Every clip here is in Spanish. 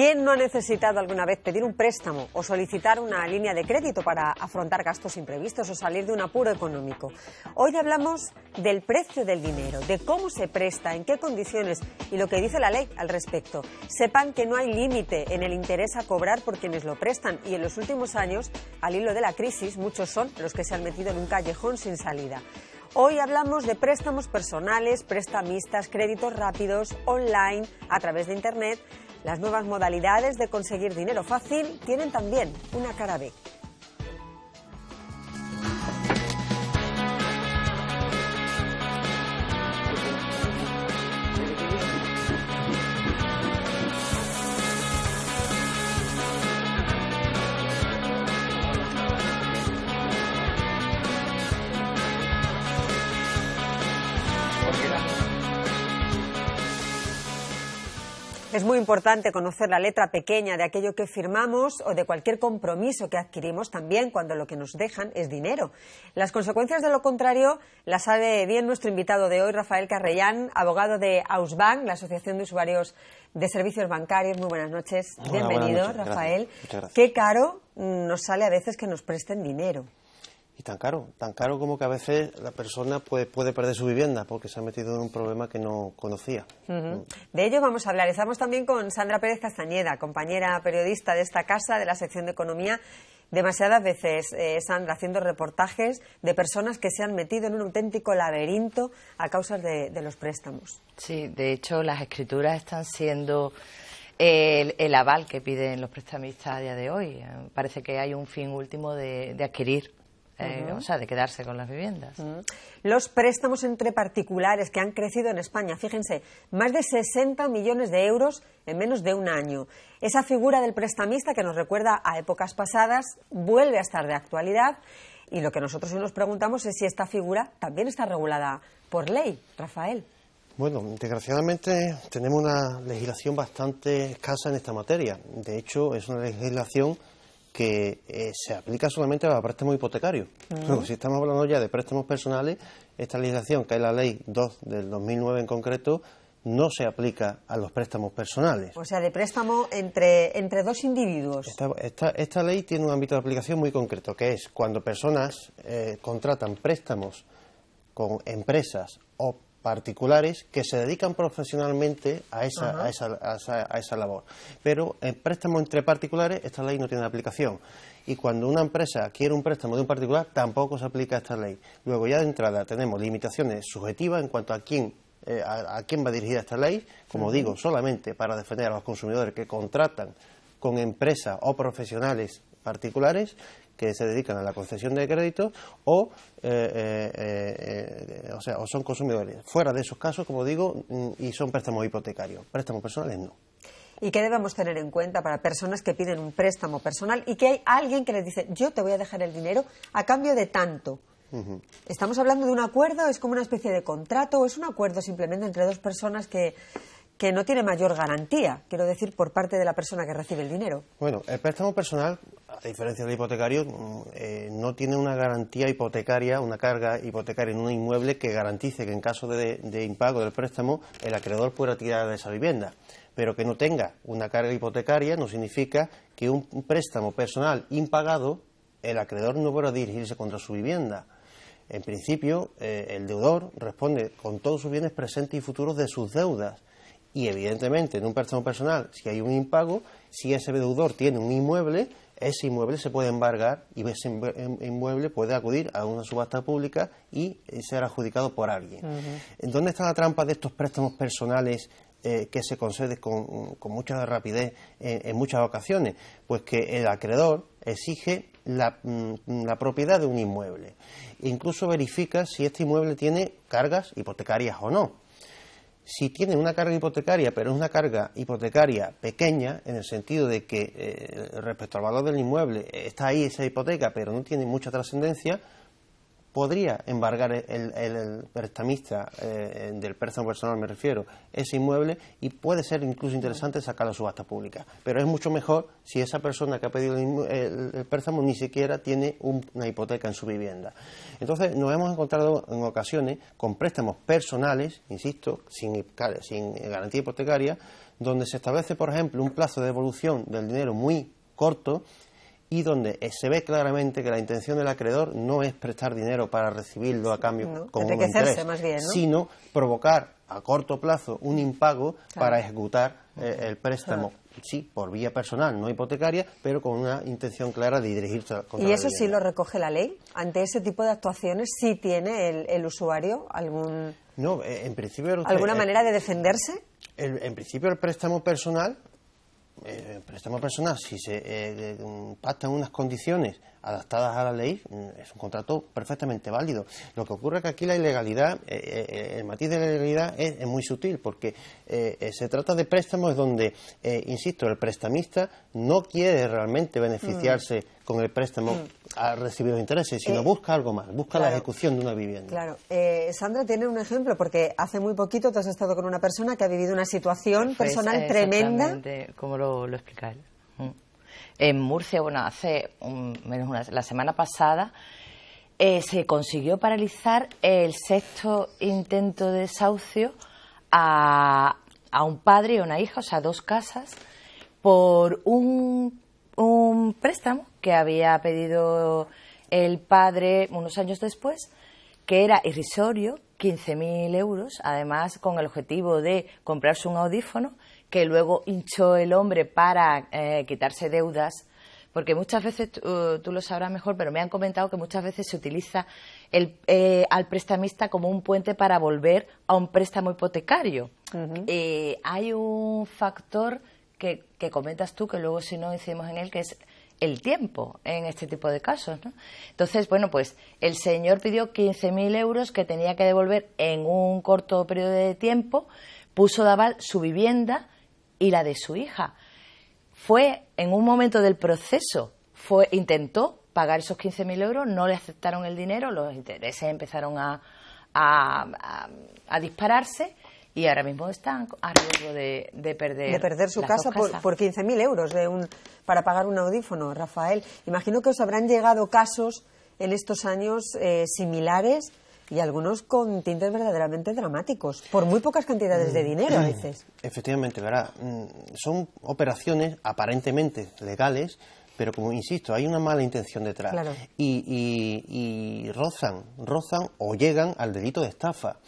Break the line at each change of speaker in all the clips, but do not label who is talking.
¿Quién no ha necesitado alguna vez pedir un préstamo o solicitar una línea de crédito para afrontar gastos imprevistos o salir de un apuro económico? Hoy hablamos del precio del dinero, de cómo se presta, en qué condiciones y lo que dice la ley al respecto. Sepan que no hay límite en el interés a cobrar por quienes lo prestan y en los últimos años, al hilo de la crisis, muchos son los que se han metido en un callejón sin salida. Hoy hablamos de préstamos personales, prestamistas, créditos rápidos, online, a través de Internet. Las nuevas modalidades de conseguir dinero fácil tienen también una cara B. Es muy importante conocer la letra pequeña de aquello que firmamos o de cualquier compromiso que adquirimos también cuando lo que nos dejan es dinero. Las consecuencias de lo contrario las sabe bien nuestro invitado de hoy, Rafael Carrellán, abogado de Ausbank, la Asociación de Usuarios de Servicios Bancarios. Muy buenas noches.
Hola,
bienvenido,
buenas noches.
Rafael.
Muchas gracias.
Qué caro nos sale a veces que nos presten dinero.
Y tan caro como que a veces la persona puede perder su vivienda porque se ha metido en un problema que no conocía.
De ello vamos a hablar. Estamos también con Sandra Pérez Castañeda, compañera periodista de esta casa, de la sección de Economía. Demasiadas veces, Sandra, haciendo reportajes de personas que se han metido en un auténtico laberinto a causa de los préstamos.
Sí, de hecho las escrituras están siendo el aval que piden los prestamistas a día de hoy. Parece que hay un fin último de adquirir. O sea, de quedarse con las viviendas.
Los préstamos entre particulares que han crecido en España, fíjense, más de 60 millones de euros en menos de un año. Esa figura del prestamista que nos recuerda a épocas pasadas vuelve a estar de actualidad y lo que nosotros hoy nos preguntamos es si esta figura también está regulada por ley. Rafael.
Bueno, desgraciadamente tenemos una legislación bastante escasa en esta materia. De hecho, es una legislación que se aplica solamente a préstamos hipotecarios. Luego, si estamos hablando ya de préstamos personales, esta legislación, que es la Ley 2 del 2009 en concreto, no se aplica a los préstamos personales.
O sea, de préstamo entre dos individuos.
Esta ley tiene un ámbito de aplicación muy concreto, que es cuando personas contratan préstamos con empresas o particulares que se dedican profesionalmente a esa labor. Pero en préstamos entre particulares esta ley no tiene aplicación. Y cuando una empresa quiere un préstamo de un particular tampoco se aplica esta ley. Luego ya de entrada tenemos limitaciones subjetivas en cuanto a quién va dirigida esta ley, como digo, solamente para defender a los consumidores que contratan con empresas o profesionales particulares que se dedican a la concesión de créditos o son consumidores. Fuera de esos casos, como digo, y son préstamos hipotecarios. Préstamos personales no.
¿Y qué debemos tener en cuenta para personas que piden un préstamo personal y que hay alguien que les dice, yo te voy a dejar el dinero a cambio de tanto? ¿Estamos hablando de un acuerdo? ¿Es como una especie de contrato? ¿O es un acuerdo simplemente entre dos personas que no tiene mayor garantía, quiero decir, por parte de la persona que recibe el dinero?
Bueno, el préstamo personal, a diferencia del hipotecario, no tiene una garantía hipotecaria, una carga hipotecaria en un inmueble que garantice que en caso de impago del préstamo el acreedor pueda tirar de esa vivienda. Pero que no tenga una carga hipotecaria no significa que un préstamo personal impagado el acreedor no pueda dirigirse contra su vivienda. En principio, el deudor responde con todos sus bienes presentes y futuros de sus deudas. Y evidentemente en un préstamo personal, si hay un impago, si ese deudor tiene un inmueble, ese inmueble se puede embargar y ese inmueble puede acudir a una subasta pública y ser adjudicado por alguien. ¿Dónde está la trampa de estos préstamos personales que se conceden con mucha rapidez en muchas ocasiones? Pues que el acreedor exige la propiedad de un inmueble. Incluso verifica si este inmueble tiene cargas hipotecarias o no. Si tiene una carga hipotecaria, pero es una carga hipotecaria pequeña, en el sentido de que respecto al valor del inmueble está ahí esa hipoteca, pero no tiene mucha trascendencia, podría embargar el prestamista del préstamo personal, me refiero, ese inmueble, y puede ser incluso interesante sacarlo a subasta pública. Pero es mucho mejor si esa persona que ha pedido el préstamo ni siquiera tiene una hipoteca en su vivienda. Entonces nos hemos encontrado en ocasiones con préstamos personales, insisto, sin garantía hipotecaria, donde se establece, por ejemplo, un plazo de devolución del dinero muy corto y donde se ve claramente que la intención del acreedor no es prestar dinero para recibirlo a cambio con un interés,
más bien, ¿no?
sino provocar a corto plazo un impago para ejecutar el préstamo. Sí, por vía personal, no hipotecaria, pero con una intención clara de dirigirse contra
¿Y
la
eso sí
vivienda.
lo recoge la ley? ¿Ante ese tipo de actuaciones sí tiene el usuario
No, en principio...
alguna manera de defenderse?
En principio el préstamo personal, si se pactan unas condiciones adaptadas a la ley, es un contrato perfectamente válido. Lo que ocurre es que aquí la ilegalidad, el matiz de la ilegalidad es muy sutil, porque se trata de préstamos donde, insisto, el prestamista no quiere realmente beneficiarse con el préstamo a recibir los intereses, sino busca algo más, busca la ejecución de una vivienda.
Claro. Sandra tiene un ejemplo, porque hace muy poquito tú has estado con una persona que ha vivido una situación personal tremenda.
Exactamente, como lo explica él. En Murcia, bueno, la semana pasada, se consiguió paralizar el 6º intento de desahucio a un padre y a una hija, o sea, 2 casas, por un préstamo que había pedido el padre unos años después, que era irrisorio, 15.000 euros, además con el objetivo de comprarse un audífono, que luego hinchó el hombre para quitarse deudas, porque muchas veces, tú lo sabrás mejor, pero me han comentado que muchas veces se utiliza al prestamista como un puente para volver a un préstamo hipotecario. Hay un factor que comentas tú, que luego si no incidimos en él, que es el tiempo en este tipo de casos, ¿no? Entonces, bueno, pues el señor pidió 15.000 euros que tenía que devolver en un corto periodo de tiempo, puso de aval su vivienda y la de su hija. Fue en un momento del proceso, intentó pagar esos 15.000 euros, no le aceptaron el dinero, los intereses empezaron a dispararse y ahora mismo están a riesgo de perder
su casa por 15.000 euros para pagar un audífono. Rafael, imagino que os habrán llegado casos en estos años similares y algunos con tintes verdaderamente dramáticos, por muy pocas cantidades de dinero a veces.
Efectivamente, ¿verdad? Son operaciones aparentemente legales, pero como insisto, hay una mala intención detrás.
Claro.
Y rozan o llegan al delito de estafa.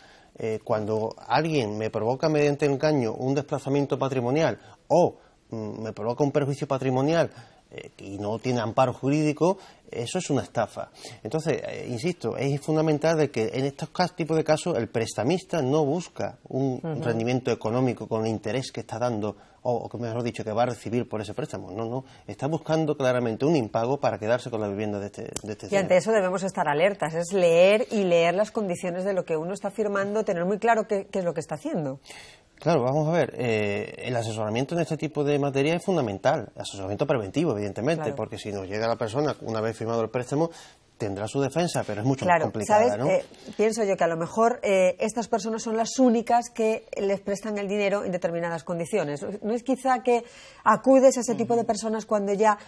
Cuando alguien me provoca mediante engaño un desplazamiento patrimonial o me provoca un perjuicio patrimonial y no tiene amparo jurídico, eso es una estafa. Entonces, insisto, es fundamental de que en estos tipos de casos el prestamista no busca un rendimiento económico con el interés que está dando, o mejor dicho, que va a recibir por ese préstamo. No, está buscando claramente un impago para quedarse con la vivienda de este
Y ante eso debemos estar alertas, es leer las condiciones de lo que uno está firmando, tener muy claro qué es lo que está haciendo.
Claro, vamos a ver, el asesoramiento en este tipo de materia es fundamental, asesoramiento preventivo, evidentemente,
claro,
porque si nos llega la persona, una vez firmado el préstamo, tendrá su defensa, pero es mucho más complicada,
¿sabes?
¿no?
Pienso yo que a lo mejor estas personas son las únicas que les prestan el dinero en determinadas condiciones. ¿No es quizá que acudes a ese tipo de personas cuando ya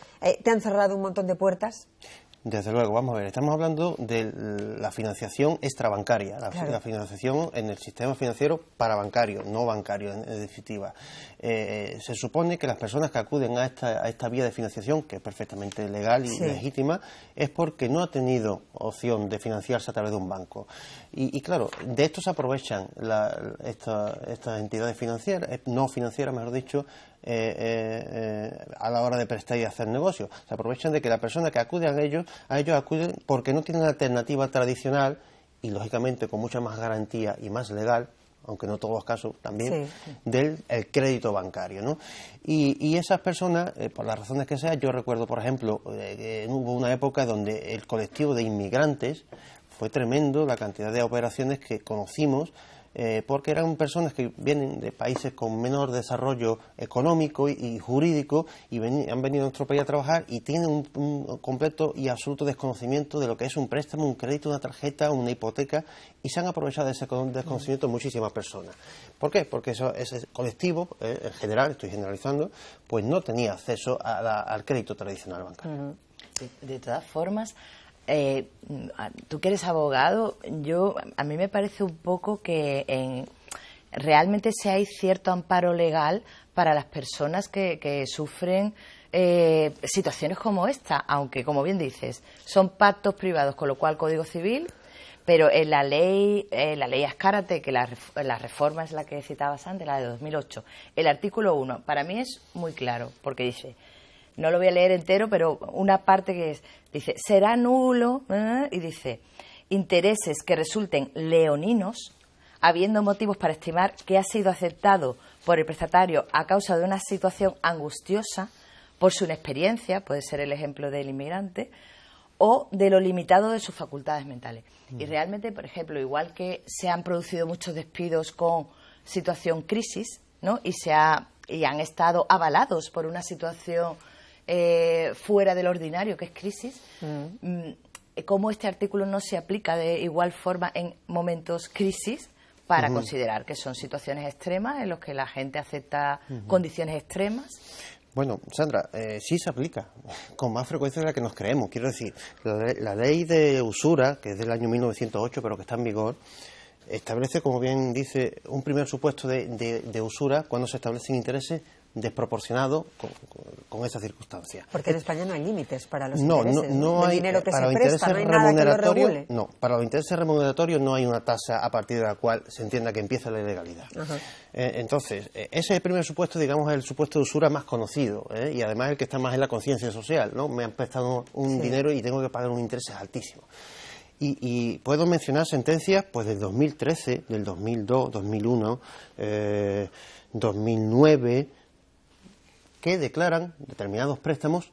te han cerrado un montón de puertas?
Desde luego, vamos a ver, estamos hablando de la financiación extrabancaria, la financiación en el sistema financiero parabancario, no bancario, en definitiva. Se supone que las personas que acuden a esta vía de financiación, que es perfectamente legal y legítima, es porque no ha tenido opción de financiarse a través de un banco. Y claro, de esto se aprovechan estas entidades financieras, no financieras, mejor dicho, a la hora de prestar y hacer negocios. Se aprovechan de que la persona que acude a ellos acuden porque no tienen alternativa tradicional y lógicamente con mucha más garantía y más legal, aunque no todos los casos también, del crédito bancario, ¿no? Y esas personas, por las razones que sea, yo recuerdo, por ejemplo, hubo una época donde el colectivo de inmigrantes fue tremendo, la cantidad de operaciones que conocimos, porque eran personas que vienen de países con menor desarrollo económico y jurídico y han venido a nuestro país a trabajar y tienen un completo y absoluto desconocimiento de lo que es un préstamo, un crédito, una tarjeta, una hipoteca, y se han aprovechado de ese desconocimiento muchísimas personas. ¿Por qué? Porque ese colectivo, en general, estoy generalizando, pues no tenía acceso al crédito tradicional bancario.
De todas formas, tú que eres abogado, a mí me parece un poco que realmente si hay cierto amparo legal para las personas que sufren situaciones como esta, aunque, como bien dices, son pactos privados, con lo cual Código Civil, pero en la ley Azcárate, que la reforma es la que citabas antes, la de 2008, el artículo 1, para mí es muy claro, porque dice, no lo voy a leer entero, pero una parte que dice, será nulo, y dice, intereses que resulten leoninos, habiendo motivos para estimar que ha sido aceptado por el prestatario a causa de una situación angustiosa, por su inexperiencia, puede ser el ejemplo del inmigrante, o de lo limitado de sus facultades mentales. Y realmente, por ejemplo, igual que se han producido muchos despidos con situación crisis, ¿no? y han estado avalados por una situación fuera del ordinario, que es crisis, ¿cómo este artículo no se aplica de igual forma en momentos crisis para considerar que son situaciones extremas en las que la gente acepta condiciones extremas?
Bueno, Sandra, sí se aplica, con más frecuencia de la que nos creemos. Quiero decir, la ley de usura, que es del año 1908, pero que está en vigor, establece, como bien dice, un primer supuesto de usura cuando se establecen intereses desproporcionados con esa circunstancia.
Porque en España no hay límites para los intereses.
No hay
dinero que
para
se
los
presta,
intereses
no hay nada que lo
remuneratorios.
regule.
No, para los intereses remuneratorios no hay una tasa a partir de la cual se entienda que empieza la ilegalidad. Entonces, ese es el primer supuesto, digamos, el supuesto de usura más conocido, y además el que está más en la conciencia social, ¿no? Me han prestado un dinero y tengo que pagar un interés altísimo. Y puedo mencionar sentencias pues del 2013, del 2002, 2001, 2009, que declaran determinados préstamos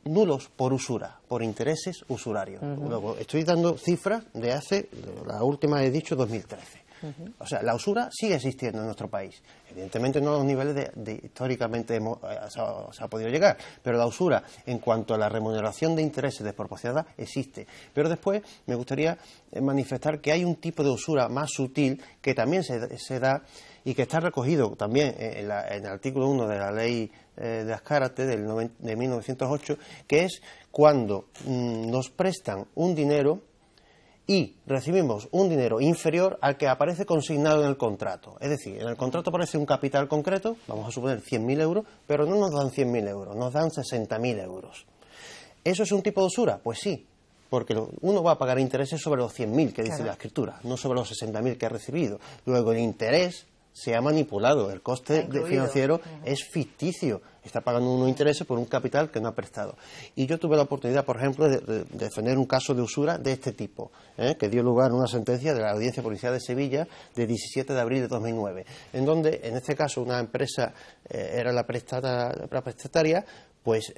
nulos por usura, por intereses usurarios. Luego, estoy dando cifras de la última he dicho, 2013. O sea, la usura sigue existiendo en nuestro país. Evidentemente no a los niveles históricamente se ha podido llegar, pero la usura, en cuanto a la remuneración de intereses desproporcionada, existe. Pero después me gustaría manifestar que hay un tipo de usura más sutil que también se da y que está recogido también en el artículo 1 de la ley de Azcárate de 1908, que es cuando nos prestan un dinero y recibimos un dinero inferior al que aparece consignado en el contrato. Es decir, en el contrato aparece un capital concreto, vamos a suponer 100.000 euros, pero no nos dan 100.000 euros, nos dan 60.000 euros. ¿Eso es un tipo de usura? Pues sí, porque uno va a pagar intereses sobre los 100.000 que dice la Escritura, no sobre los 60.000 que ha recibido. Luego el interés se ha manipulado, el coste financiero es ficticio, está pagando unos intereses por un capital que no ha prestado. Y yo tuve la oportunidad, por ejemplo, de defender un caso de usura de este tipo, que dio lugar a una sentencia de la Audiencia Provincial de Sevilla de 17 de abril de 2009, en donde, en este caso, una empresa era la prestataria, pues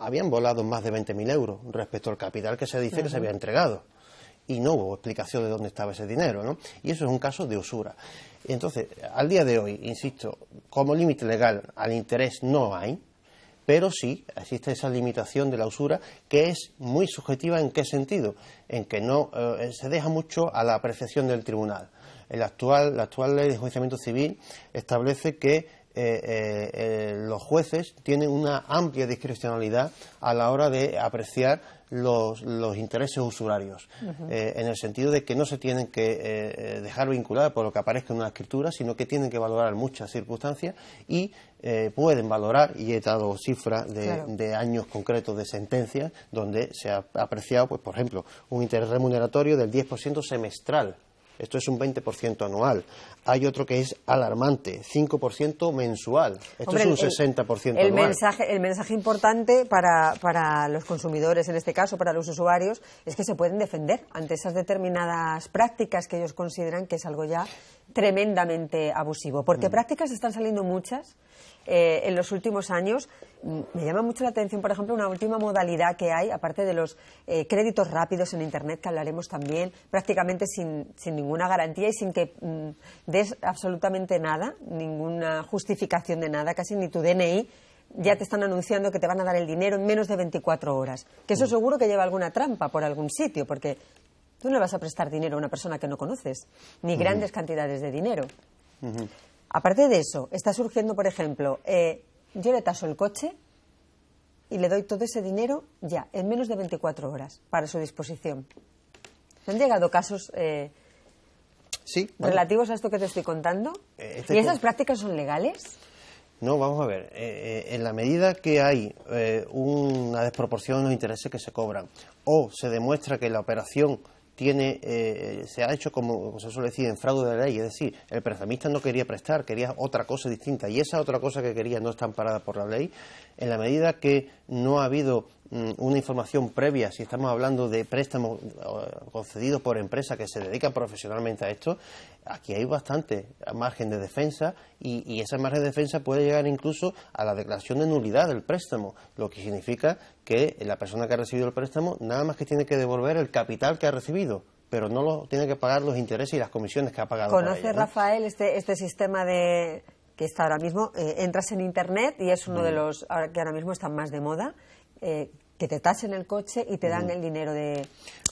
habían volado más de 20.000 euros respecto al capital que se dice que se había entregado. Y no hubo explicación de dónde estaba ese dinero, ¿no? Y eso es un caso de usura. Entonces, al día de hoy, insisto, como límite legal al interés no hay, pero sí existe esa limitación de la usura que es muy subjetiva. ¿En qué sentido? En que no se deja mucho a la apreciación del tribunal. La actual ley de enjuiciamiento civil establece que los jueces tienen una amplia discrecionalidad a la hora de apreciar los intereses usurarios, en el sentido de que no se tienen que dejar vincular por lo que aparezca en una escritura, sino que tienen que valorar muchas circunstancias y pueden valorar, y he dado cifras de años concretos de sentencias donde se ha apreciado, pues por ejemplo, un interés remuneratorio del 10% semestral. Esto es un 20% anual. Hay otro que es alarmante, 5% mensual. Esto es un 60% anual.
El mensaje importante para los consumidores, en este caso, para los usuarios, es que se pueden defender ante esas determinadas prácticas que ellos consideran que es algo ya tremendamente abusivo. Porque prácticas están saliendo muchas en los últimos años. Me llama mucho la atención, por ejemplo, una última modalidad que hay, aparte de los créditos rápidos en Internet, que hablaremos también, prácticamente sin ninguna garantía y sin que des absolutamente nada, ninguna justificación de nada, casi ni tu DNI, ya te están anunciando que te van a dar el dinero en menos de 24 horas. Que eso seguro que lleva alguna trampa por algún sitio, porque tú no le vas a prestar dinero a una persona que no conoces, ni grandes cantidades de dinero. Aparte de eso, está surgiendo, por ejemplo, yo le taso el coche y le doy todo ese dinero ya, en menos de 24 horas, para su disposición. ¿Se han llegado casos
Sí. Bueno.
¿Relativos a esto que te estoy contando? ¿Y esas prácticas son legales?
No, vamos a ver. En la medida que hay una desproporción en los intereses que se cobran o se demuestra que la operación se ha hecho, como se suele decir, en fraude de ley, es decir, el prestamista no quería prestar, quería otra cosa distinta y esa otra cosa que quería no está amparada por la ley, en la medida que no ha habido una información previa, si estamos hablando de préstamos concedidos por empresas que se dedican profesionalmente a esto, aquí hay bastante margen de defensa y ese margen de defensa puede llegar incluso a la declaración de nulidad del préstamo, lo que significa que la persona que ha recibido el préstamo nada más que tiene que devolver el capital que ha recibido, pero no tiene que pagar los intereses y las comisiones que ha pagado.
¿Conoce, Rafael, este sistema de que está ahora mismo? Entras en Internet y es uno de los que ahora mismo están más de moda, que te tasen el coche y te dan el dinero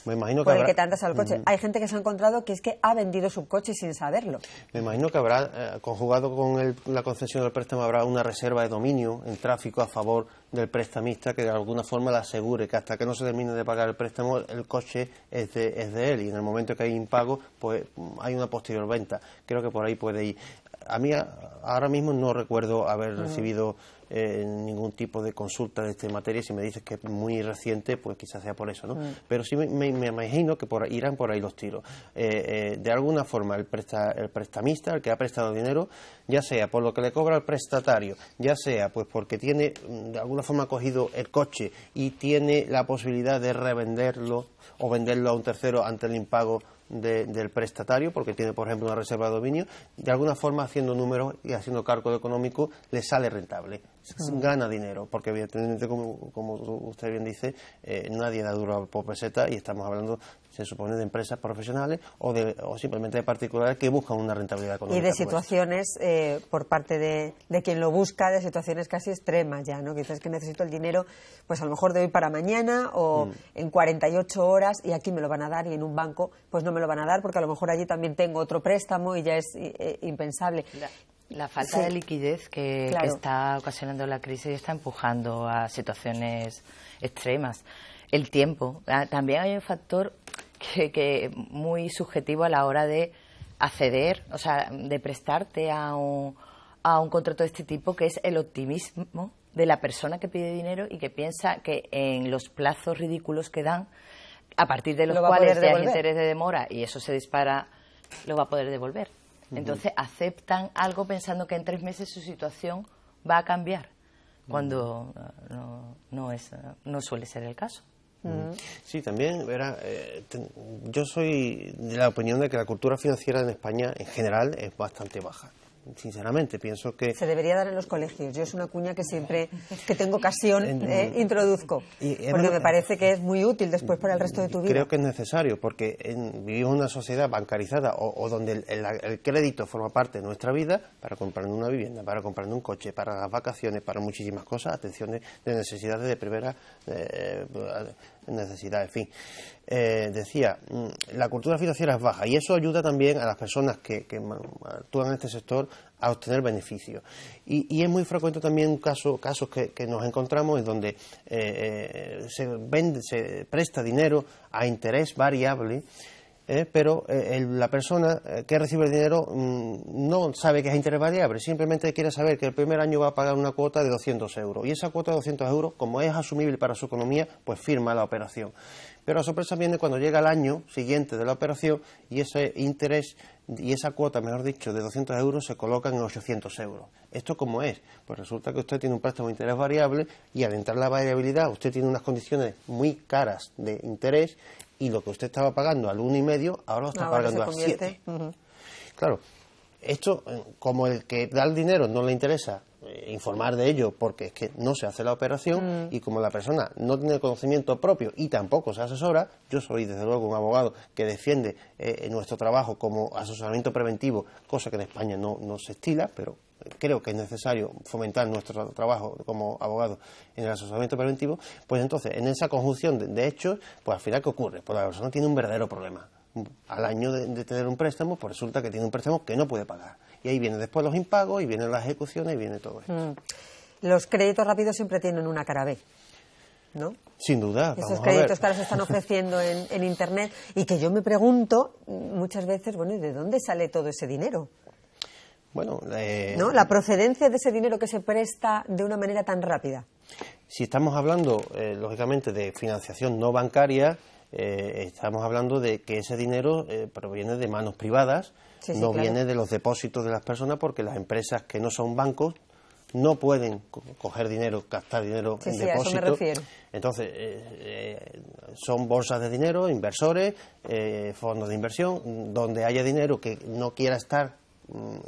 Me imagino
por el que te andas al coche. Hay gente que se ha encontrado que es que ha vendido su coche sin saberlo.
Me imagino que habrá, conjugado con la concesión del préstamo, habrá una reserva de dominio en tráfico a favor del prestamista que de alguna forma le asegure que hasta que no se termine de pagar el préstamo el coche es de él y en el momento que hay impago pues hay una posterior venta. Creo que por ahí puede ir. A mí ahora mismo no recuerdo haber recibido ningún tipo de consulta de esta materia. Si me dices que es muy reciente, pues quizás sea por eso, ¿no? Pero sí me imagino que irán por ahí los tiros. De alguna forma el prestamista, el que ha prestado dinero, ya sea por lo que le cobra el prestatario, ya sea pues porque tiene de alguna forma cogido el coche y tiene la posibilidad de revenderlo o venderlo a un tercero ante el impago del prestatario, porque tiene, por ejemplo, una reserva de dominio, de alguna forma haciendo números y haciendo cálculo económico le sale rentable, gana dinero, porque evidentemente, como usted bien dice, nadie da duro por peseta y estamos hablando, se supone, de empresas profesionales o simplemente de particulares que buscan una rentabilidad económica.
Y de situaciones, por parte de quien lo busca, de situaciones casi extremas ya, ¿no? Que dices que necesito el dinero, pues a lo mejor de hoy para mañana o en 48 horas y aquí me lo van a dar y en un banco pues no me lo van a dar porque a lo mejor allí también tengo otro préstamo y ya es impensable.
La falta de liquidez que está ocasionando la crisis está empujando a situaciones extremas. El tiempo. También hay un factor que muy subjetivo a la hora de acceder, o sea, de prestarte a un contrato de este tipo, que es el optimismo de la persona que pide dinero y que piensa que en los plazos ridículos que dan, a partir de los cuales hay interés de demora y eso se dispara, lo va a poder devolver. Entonces aceptan algo pensando que en 3 meses su situación va a cambiar, cuando no suele ser el caso.
Sí, también, yo soy de la opinión de que la cultura financiera en España en general es bastante baja. Sinceramente, pienso que...
Se debería dar en los colegios. Yo es una cuña que siempre que tengo ocasión introduzco, porque me parece que es muy útil después para el resto de tu vida.
Creo que es necesario, porque vivimos en una sociedad bancarizada o donde el crédito forma parte de nuestra vida para comprar una vivienda, para comprar un coche, para las vacaciones, para muchísimas cosas, atención de necesidades de primera necesidad, en fin. Decía, la cultura financiera es baja y eso ayuda también a las personas que actúan en este sector a obtener beneficios. Y es muy frecuente también casos que nos encontramos en donde se presta dinero a interés variable, pero la persona que recibe el dinero no sabe que es interés variable, simplemente quiere saber que el primer año va a pagar una cuota de 200 euros y esa cuota de 200 euros, como es asumible para su economía, pues firma la operación. Pero la sorpresa viene cuando llega el año siguiente de la operación y ese interés y esa cuota, mejor dicho, de 200 euros se colocan en 800 euros. ¿Esto cómo es? Pues resulta que usted tiene un préstamo de interés variable y al entrar la variabilidad usted tiene unas condiciones muy caras de interés y lo que usted estaba pagando al 1,5 ahora lo está pagando a 7. Claro, esto, como el que da el dinero no le interesa informar de ello porque es que no se hace la operación y como la persona no tiene conocimiento propio y tampoco se asesora, yo soy desde luego un abogado que defiende nuestro trabajo como asesoramiento preventivo, cosa que en España no se estila, pero creo que es necesario fomentar nuestro trabajo como abogado en el asesoramiento preventivo, pues entonces en esa conjunción de hechos, pues al final ¿qué ocurre? Pues la persona tiene un verdadero problema. Al año de tener un préstamo, pues resulta que tiene un préstamo que no puede pagar. Y ahí vienen después los impagos, y vienen las ejecuciones, y viene todo esto.
Los créditos rápidos siempre tienen una cara B. ¿no?
Sin duda.
Esos créditos que ahora se están ofreciendo en Internet y que yo me pregunto muchas veces, bueno, ¿y de dónde sale todo ese dinero?
Bueno,
¿no? La procedencia de ese dinero que se presta de una manera tan rápida.
Si estamos hablando, lógicamente, de financiación no bancaria, estamos hablando de que ese dinero proviene de manos privadas, no claro. Viene de los depósitos de las personas, porque las empresas que no son bancos no pueden coger dinero, gastar dinero en depósitos.
A eso me refiero.
Entonces, son bolsas de dinero, inversores, fondos de inversión, donde haya dinero que no quiera estar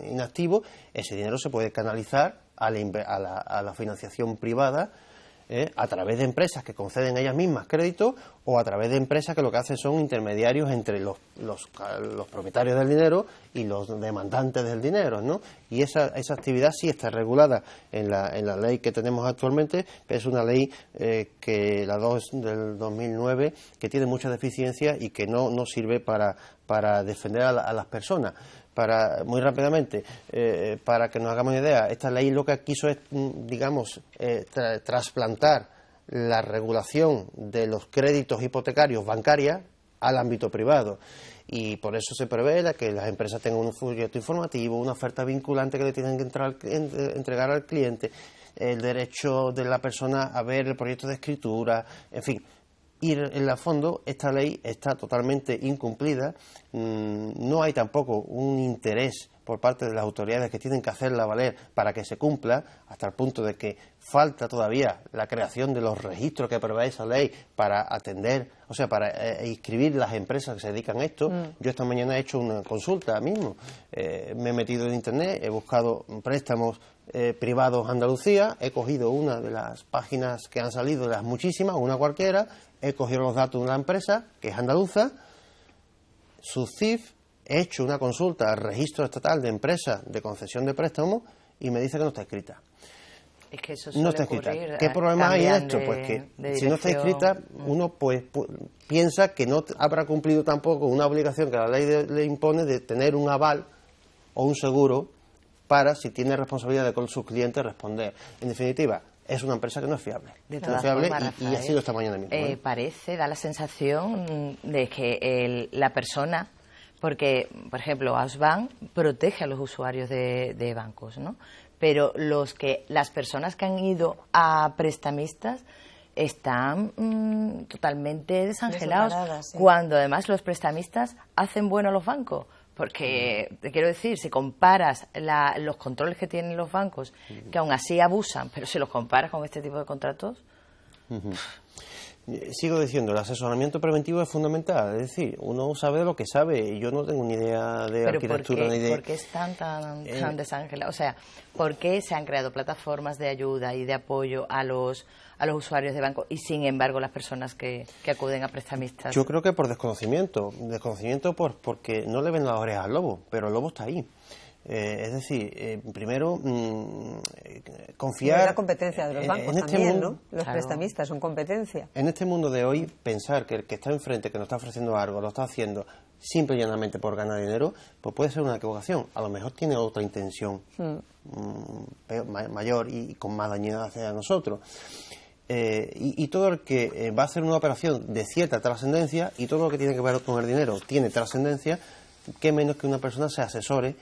inactivo, ese dinero se puede canalizar a la financiación privada a través de empresas que conceden ellas mismas crédito o a través de empresas que lo que hacen son intermediarios entre los propietarios del dinero y los demandantes del dinero, ¿no? Y esa actividad sí está regulada en la ley que tenemos actualmente, pero es una ley que la 2 del 2009 que tiene muchas deficiencias y que no sirve para defender a las personas. Muy rápidamente, para que nos hagamos una idea, esta ley lo que quiso es, digamos, trasplantar la regulación de los créditos hipotecarios bancarios al ámbito privado. Y por eso se prevé que las empresas tengan un folleto informativo, una oferta vinculante que le tienen que entregar al cliente, el derecho de la persona a ver el proyecto de escritura, en fin. Y en el fondo esta ley está totalmente incumplida, no hay tampoco un interés por parte de las autoridades que tienen que hacerla valer para que se cumpla, hasta el punto de que falta todavía la creación de los registros que prevé esa ley para atender, o sea, para inscribir las empresas que se dedican a esto. Yo esta mañana he hecho una consulta mismo, me he metido en Internet, he buscado préstamos privados Andalucía, he cogido una de las páginas que han salido, de las muchísimas, una cualquiera, he cogido los datos de una empresa que es andaluza, su CIF, he hecho una consulta al registro estatal de empresas de concesión de préstamos y me dice que no está escrita.
Es que eso
no está escrita. ¿Qué problema hay en esto? Pues que si no está escrita, uno pues piensa que no habrá cumplido tampoco una obligación que la ley le impone de tener un aval o un seguro para, si tiene responsabilidad de con sus clientes, responder. En definitiva, es una empresa que no es fiable.
De todas formas, Rafael,
y ha sido esta mañana mismo.
Da la sensación de que la persona, porque, por ejemplo, Ausbank protege a los usuarios de bancos, ¿no? Pero las personas que han ido a prestamistas están totalmente desangelados, sí. Cuando además los prestamistas hacen bueno a los bancos. Porque, te quiero decir, si comparas los controles que tienen los bancos, que aún así abusan, pero si los comparas con este tipo de contratos...
Sigo diciendo, el asesoramiento preventivo es fundamental. Es decir, uno sabe lo que sabe. Yo no tengo ni idea de arquitectura ni de...
¿Por qué están tan desangelados? O sea, ¿por qué se han creado plataformas de ayuda y de apoyo a los usuarios de banco y, sin embargo, las personas que acuden a prestamistas?
Yo creo que por desconocimiento. Porque no le ven las orejas al lobo, pero el lobo está ahí. Es decir, primero, confiar...
Es la competencia de los bancos también, mundo, ¿no? Los prestamistas son competencia.
En este mundo de hoy, pensar que el que está enfrente, que nos está ofreciendo algo, lo está haciendo simple y llanamente por ganar dinero, pues puede ser una equivocación. A lo mejor tiene otra intención mayor y con más dañina hacia nosotros. Y todo el que va a hacer una operación de cierta trascendencia, y todo lo que tiene que ver con el dinero tiene trascendencia, qué menos que una persona se asesore.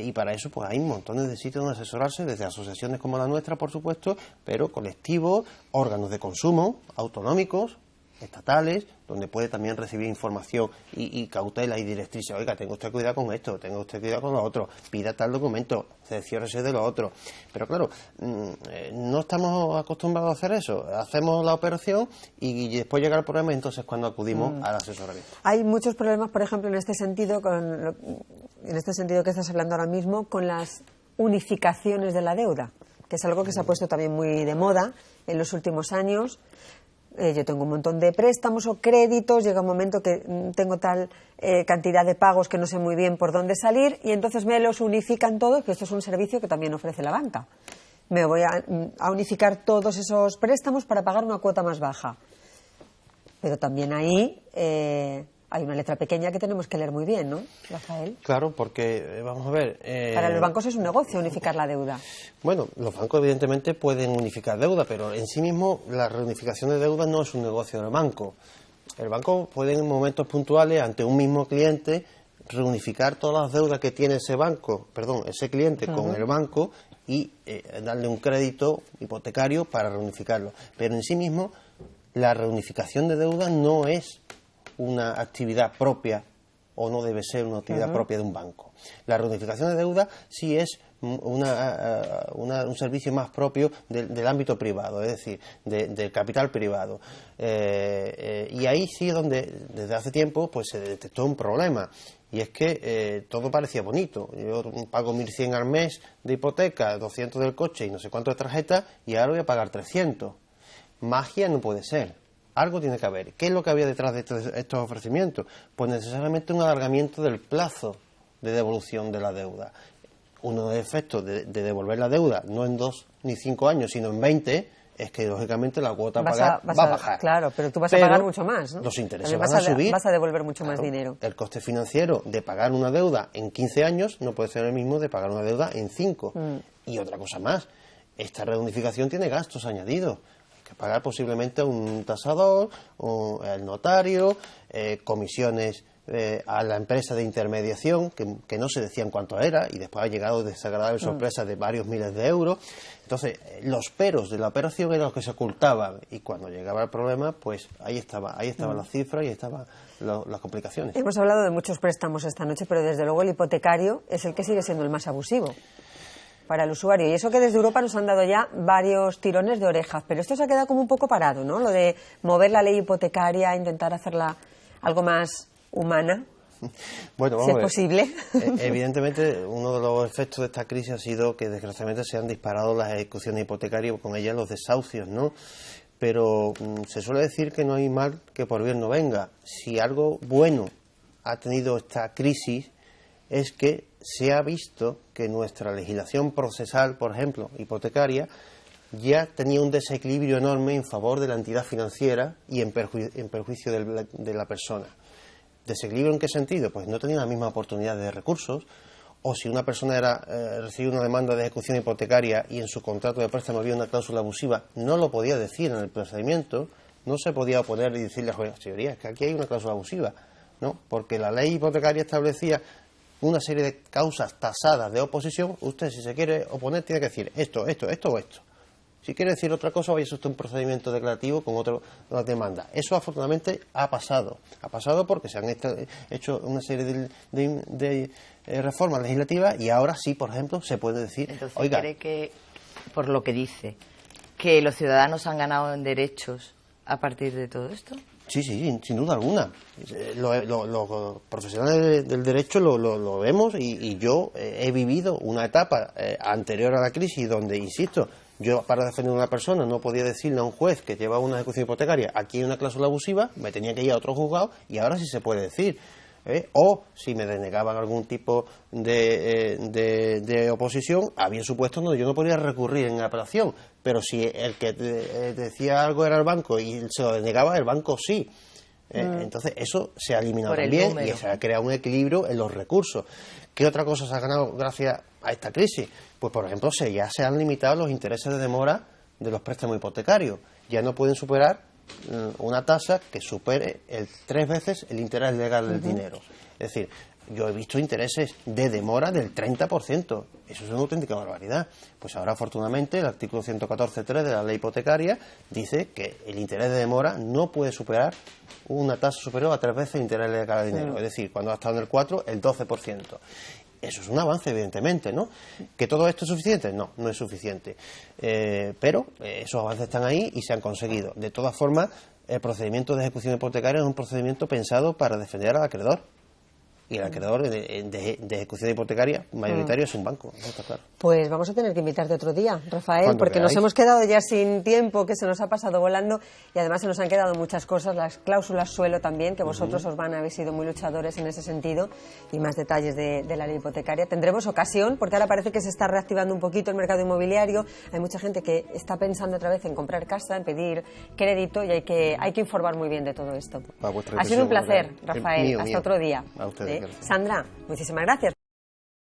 Y para eso pues hay montones de sitios donde asesorarse, desde asociaciones como la nuestra, por supuesto, pero colectivos, órganos de consumo, autonómicos, estatales, donde puede también recibir información y cautela y directrices. Oiga, tenga usted cuidado con esto, tenga usted cuidado con lo otro, pida tal documento, cerciórese de lo otro. Pero claro, no estamos acostumbrados a hacer eso. Hacemos la operación y después llega el problema, y entonces cuando acudimos al asesoramiento.
Hay muchos problemas, por ejemplo, en este sentido que estás hablando ahora mismo, con las unificaciones de la deuda, que es algo que se ha puesto también muy de moda en los últimos años. Yo tengo un montón de préstamos o créditos, llega un momento que tengo tal cantidad de pagos que no sé muy bien por dónde salir, y entonces me los unifican todos, que esto es un servicio que también ofrece la banca. Me voy a unificar todos esos préstamos para pagar una cuota más baja. Pero también ahí hay una letra pequeña que tenemos que leer muy bien, ¿no, Rafael?
Claro, porque, vamos a ver...
Para los bancos es un negocio unificar la deuda.
Bueno, los bancos evidentemente pueden unificar deuda, pero en sí mismo la reunificación de deuda no es un negocio del banco. El banco puede en momentos puntuales, ante un mismo cliente, reunificar todas las deudas que tiene ese cliente con el banco y darle un crédito hipotecario para reunificarlo. Pero en sí mismo la reunificación de deuda no es una actividad propia o no debe ser una actividad propia de un banco. La reunificación de deuda sí es un servicio más propio del ámbito privado, es decir, del capital privado. Y ahí sí es donde desde hace tiempo pues se detectó un problema. Y es que todo parecía bonito. Yo pago 1.100 al mes de hipoteca, 200 del coche y no sé cuánto de tarjeta, y ahora voy a pagar 300. Magia no puede ser. Algo tiene que haber. ¿Qué es lo que había detrás de estos ofrecimientos? Pues necesariamente un alargamiento del plazo de devolución de la deuda. Uno de los efectos de devolver la deuda, no en 2 ni 5 años, sino en 20, es que lógicamente la cuota a pagar va a bajar.
Claro, pero tú vas a pagar mucho más, ¿no?
Los intereses van a subir.
Vas a devolver mucho más dinero.
El coste financiero de pagar una deuda en 15 años no puede ser el mismo de pagar una deuda en 5. Y otra cosa más, esta reunificación tiene gastos añadidos. Hay que pagar posiblemente a un tasador, o al notario, comisiones a la empresa de intermediación, que no se decían cuánto era, y después ha llegado desagradables sorpresas de varios miles de euros. Entonces, los peros de la operación eran los que se ocultaban, y cuando llegaba el problema, pues ahí estaban las cifras y ahí estaban las complicaciones.
Hemos hablado de muchos préstamos esta noche, pero desde luego el hipotecario es el que sigue siendo el más abusivo para el usuario. Y eso que desde Europa nos han dado ya varios tirones de orejas, pero esto se ha quedado como un poco parado, ¿no? Lo de mover la ley hipotecaria, intentar hacerla algo más humana,
bueno,
si es posible.
Evidentemente, uno de los efectos de esta crisis ha sido que desgraciadamente se han disparado las ejecuciones hipotecarias y con ellas los desahucios, ¿no? Pero se suele decir que no hay mal que por bien no venga. Si algo bueno ha tenido esta crisis es que se ha visto que nuestra legislación procesal, por ejemplo, hipotecaria, ya tenía un desequilibrio enorme en favor de la entidad financiera y en perjuicio de la persona. ¿Desequilibrio en qué sentido? Pues no tenía la misma oportunidad de recursos, o si una persona recibía una demanda de ejecución hipotecaria y en su contrato de préstamo había una cláusula abusiva, no lo podía decir en el procedimiento, no se podía oponer y decirle, señoría, es que aquí hay una cláusula abusiva, ¿no? Porque la ley hipotecaria establecía una serie de causas tasadas de oposición. Usted, si se quiere oponer, tiene que decir esto o esto. Si quiere decir otra cosa, vaya usted a un procedimiento declarativo con otra demanda. Eso afortunadamente ha pasado. Ha pasado porque se han hecho una serie de reformas legislativas y ahora sí, por ejemplo, se puede decir...
Entonces,
oiga,
¿cree que, por lo que dice, que los ciudadanos han ganado en derechos a partir de todo esto?
Sí, sin duda alguna. Los profesionales del derecho lo vemos y yo he vivido una etapa anterior a la crisis donde, insisto, yo para defender a una persona no podía decirle a un juez que llevaba una ejecución hipotecaria, aquí hay una cláusula abusiva, me tenía que ir a otro juzgado y ahora sí se puede decir. O si me denegaban algún tipo de oposición, había supuestos donde yo no podía recurrir en apelación, pero si el que decía algo era el banco y se lo denegaba, el banco sí. Entonces eso se ha eliminado también y se ha creado un equilibrio en los recursos. ¿Qué otra cosa se ha ganado gracias a esta crisis? Pues por ejemplo ya se han limitado los intereses de demora de los préstamos hipotecarios. Ya no pueden superar una tasa que supere 3 veces el interés legal del dinero. Es decir, yo he visto intereses de demora del 30%. Eso es una auténtica barbaridad. Pues ahora, afortunadamente, el artículo 114.3 de la ley hipotecaria dice que el interés de demora no puede superar una tasa superior a 3 veces el interés legal del dinero. Es decir, cuando ha estado en el 4, el 12%. Eso es un avance, evidentemente, ¿no? ¿Que todo esto es suficiente? No, no es suficiente. Pero esos avances están ahí y se han conseguido. De todas formas, el procedimiento de ejecución hipotecaria es un procedimiento pensado para defender al acreedor. y el acreedor de ejecución hipotecaria mayoritario es un banco, ¿no? Está claro.
Pues vamos a tener que invitarte otro día, Rafael,
Cuando
porque
queráis.
nos hemos quedado ya sin tiempo, que se nos ha pasado volando, y además se nos han quedado muchas cosas, las cláusulas suelo también, que vosotros habéis sido muy luchadores en ese sentido, y más detalles de la ley hipotecaria. Tendremos ocasión, porque ahora parece que se está reactivando un poquito el mercado inmobiliario, hay mucha gente que está pensando otra vez en comprar casa, en pedir crédito, y hay que informar muy bien de todo esto.
A vuestra
Ha sido un
disposición,
placer,
Manuel.
Rafael,
Mío,
hasta
mío.
otro día.
A ustedes, gracias.
Sandra, muchísimas gracias.